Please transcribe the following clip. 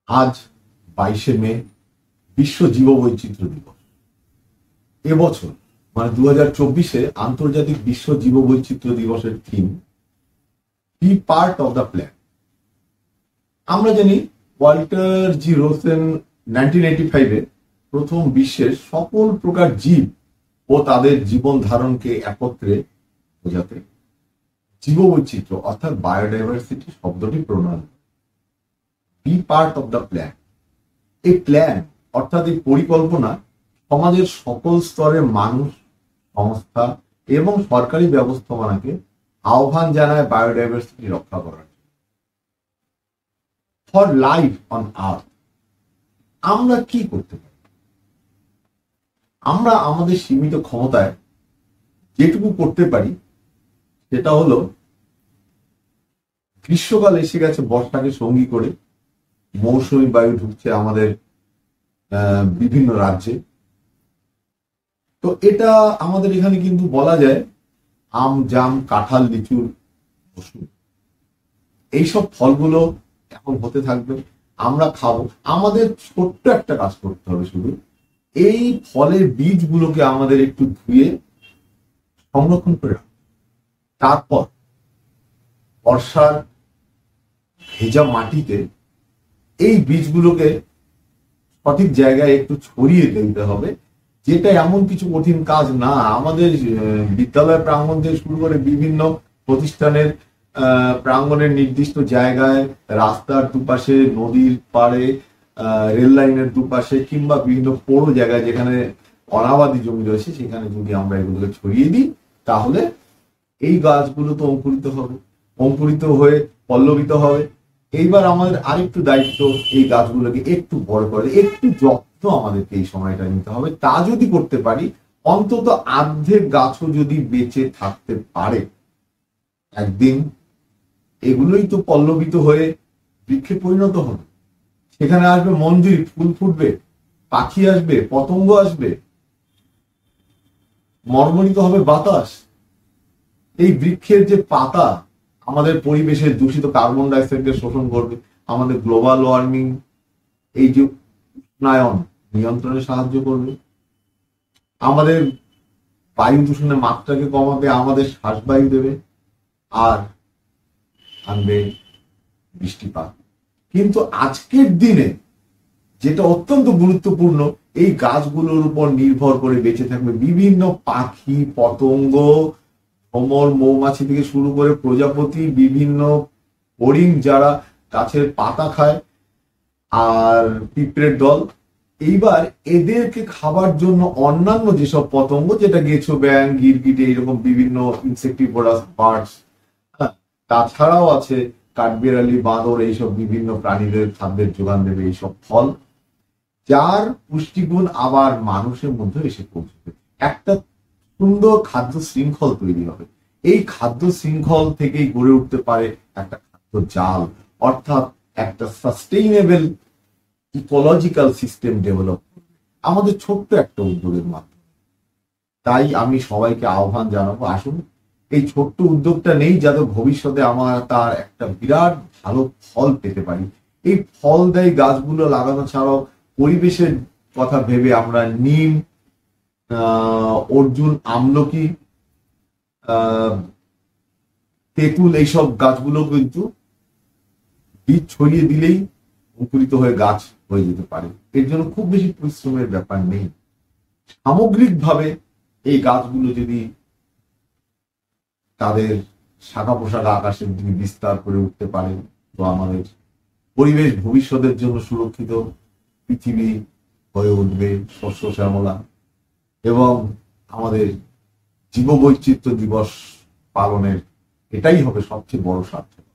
আজ 22শে মে বিশ্ব জীববৈচিত্র্য দিবস। এবছর মানে 2024-এ আন্তর্জাতিক বিশ্ব জীববৈচিত্র্য দিবসের theme be part of the plan. আমরা জানি ওয়াল্টার জি রোসেন 1985-এ প্রথম বিশ্বের সকল প্রকার জীব ও তাদের জীবন ধারণকে একত্রে বোঝাতে জীববৈচিত্র্য অর্থাৎ বায়োডাইভার্সিটি শব্দটি প্রণয়ন। Be part of the plan, এই প্ল্যান অর্থাৎ এই পরিকল্পনা সমাজের সকল স্তরের মানুষ, সংস্থা এবং সরকারি ব্যবস্থাপনাকে আহ্বান জানায় বায়োডাইভার্সিটি রক্ষা করার ফর লাইফ অন আর্থ। আমরা কি করতে পারি? আমরা আমাদের সীমিত ক্ষমতায় যেটুকু করতে পারি সেটা হলো, গ্রীষ্মকাল এসে গেছে, বর্ষাকে সঙ্গী করে মৌসুমী বায়ু ঢুকছে আমাদের বিভিন্ন রাজ্যে। তো এটা আমাদের এখানে কিন্তু বলা যায় আম, জাম, কাঁঠাল, লিচুর মৌসুম। এইসব ফলগুলো এখন হতে থাকবে, আমরা খাবো। আমাদের ছোট্ট একটা কাজ করতে হবে, শুধু এই ফলের বীজগুলোকে আমাদের একটু ধুয়ে সংরক্ষণ করে রাখবো। তারপর বর্ষার ভেজা মাটিতে এই বীজগুলোকে সঠিক জায়গায় একটু ছড়িয়ে দিতে হবে, যেটা এমন কিছু কঠিন কাজ না। আমাদের বিদ্যালয় প্রাঙ্গণ থেকে শুরু করে বিভিন্ন প্রতিষ্ঠানের প্রাঙ্গণের নির্দিষ্ট জায়গায়, রাস্তার দুপাশে, নদীর পাড়ে, রেল লাইনের দুপাশে কিংবা বিভিন্ন পৌর জায়গায় যেখানে অনাবাদি জমি রয়েছে, সেখানে যদি আমরা এগুলোকে ছড়িয়ে দিই, তাহলে এই গাছগুলো তো অঙ্কুরিত হয়ে পল্লবিত হবে। এইবার আমাদের আরেকটু দায়িত্ব, এই গাছগুলোকে একটু বড় করে, একটু যত্ন আমাদেরকে এই সময়টা নিতে হবে। তা যদি করতে পারি, অন্তত অর্ধেক গাছও যদি বেঁচে থাকতে পারে, একদিন এগুলোই তো পল্লবিত হয়ে বৃক্ষে পরিণত হবে। সেখানে আসবে মঞ্জুরি, ফুল ফুটবে, পাখি আসবে, পতঙ্গ আসবে, মর্মরিত হবে বাতাস। এই বৃক্ষের যে পাতা আমাদের পরিবেশের দূষিত কার্বন ডাইঅক্সাইডকে শোষণ করবে, আমাদের গ্লোবাল ওয়ার্মিং, এই যে উষ্ণায়ন নিয়ন্ত্রণে সাহায্য করবে, আমাদের বায়ু দূষণের মাত্রাকে কমাবে, আমাদের শ্বাসবায়ু দেবে, আর আনবে বৃষ্টিপাত। কিন্তু আজকের দিনে যেটা অত্যন্ত গুরুত্বপূর্ণ, এই গাছগুলোর উপর নির্ভর করে বেঁচে থাকবে বিভিন্ন পাখি, পতঙ্গ, ভ্রমর, মৌমাছি থেকে শুরু করে প্রজাপতি, বিভিন্ন হরিণ যারা গাছের পাতা খায়, আর পিঁপড়ের দল। এইবার এদেরকে খাবার জন্য অন্যান্য যেসব পতঙ্গ, যেটা গেছো, ব্যাং, গিরগিট, এইরকম বিভিন্ন ইনসেক্টিভোরাস বার্ডস, তাছাড়াও আছে কাঠবিড়ালি, বাঁদর, এইসব বিভিন্ন প্রাণীদের খাদ্যের যোগান দেবে এইসব ফল, যার পুষ্টিগুণ আবার মানুষের মধ্যে এসে পৌঁছবে। একটা সুন্দর খাদ্য শৃঙ্খল তৈরি হবে। এই খাদ্য শৃঙ্খল থেকেই গড়ে উঠতে পারে একটা খাদ্য জাল, অর্থাৎ একটা সাস্টেইনেবল ইকোলজিক্যাল সিস্টেম ডেভেলপ আমাদের ছোট্ট একটা উদ্যোগের মাধ্যমে। তাই আমি সবাইকে আহ্বান জানাবো, আসুন এই ছোট্ট উদ্যোগটা নেই, যাতে ভবিষ্যতে আমরা তার একটা বিরাট ভালো ফল পেতে পারি। এই ফল দেয় গাছগুলো লাগানো ছাড়াও পরিবেশের কথা ভেবে আমরা নিম, অর্জুন, আমলকি, তেঁতুল, এইসব গাছগুলো কিন্তু বীজ ছড়িয়ে দিলেই অঙ্কুরিত হয়ে গাছ হয়ে যেতে পারে। এর জন্য খুব বেশি পরিশ্রমের ব্যাপার নেই। সামগ্রিকভাবে এই গাছগুলো যদি তাদের শাখা পোশাখা আকাশের দিকে বিস্তার করে উঠতে পারে, তো আমাদের পরিবেশ ভবিষ্যতের জন্য সুরক্ষিত পৃথিবী হয়ে উঠবে শস্য শ্যামলা, এবং আমাদের জীববৈচিত্র্য দিবস পালনের এটাই হবে সবচেয়ে বড় সার্থক।